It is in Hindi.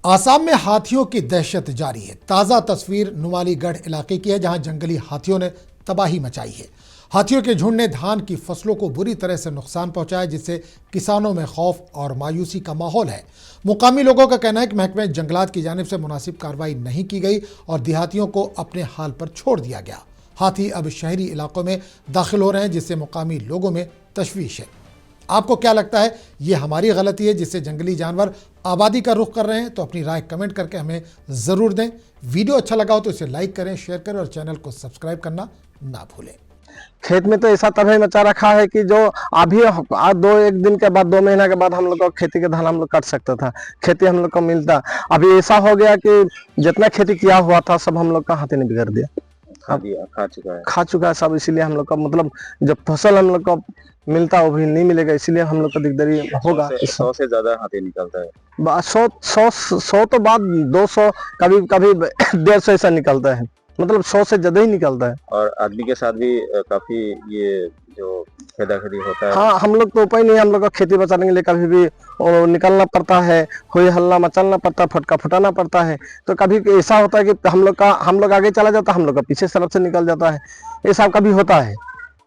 आसाम में हाथियों की दहशत जारी है। ताज़ा तस्वीर नुमालीगढ़ इलाके की है, जहां जंगली हाथियों ने तबाही मचाई है। हाथियों के झुंड ने धान की फसलों को बुरी तरह से नुकसान पहुंचाया, जिससे किसानों में खौफ और मायूसी का माहौल है। मुकामी लोगों का कहना है कि महकमे जंगलात की जानिब से मुनासिब कार्रवाई नहीं की गई और देहातियों को अपने हाल पर छोड़ दिया गया। हाथी अब शहरी इलाकों में दाखिल हो रहे हैं, जिससे मुकामी लोगों में तशवीश है। आपको क्या लगता है, ये हमारी गलती है जिससे जंगली जानवर आबादी का रुख कर रहे हैं? तो अपनी राय कमेंट करके हमें ज़रूर दें। वीडियो अच्छा लगा हो तो इसे लाइक करें, शेयर करें और चैनल को सब्सक्राइब करना ना भूलें। खेत में तो ऐसा तबाही मचा रखा है कि जो अभी आज एक दिन के बाद 2 महीना के बाद हम लोग को खेती के धान हम लोग काट सकता था, खेती हम लोग को मिलता। अभी ऐसा हो गया कि जितना खेती किया हुआ था सब हम लोग का हाथी ने बिगाड़ दिया, खा चुका है सब। इसीलिए हम लोग का मतलब जब फसल हम लोग को मिलता वो भी नहीं मिलेगा, इसीलिए हम लोग को दिकदारी होगा। 100 से ज्यादा हाथी निकलता है। 100 तो बाद 200 कभी कभी 150 ऐसा निकलता है, मतलब 100 से ज्यादा ही निकलता है। और आदमी के साथ भी काफी ये जो खेदाखेदी होता है। हाँ, हम लोग तो उपाय नहीं, हम लोग का खेती बचाने के लिए कभी भी निकलना पड़ता है, कोई हल्ला मचाना पड़ता है, फटका फटाना पड़ता है। तो कभी ऐसा होता है कि हम लोग आगे चला जाता है, हम लोग का पीछे तरफ से निकल जाता है, ये सब कभी होता है।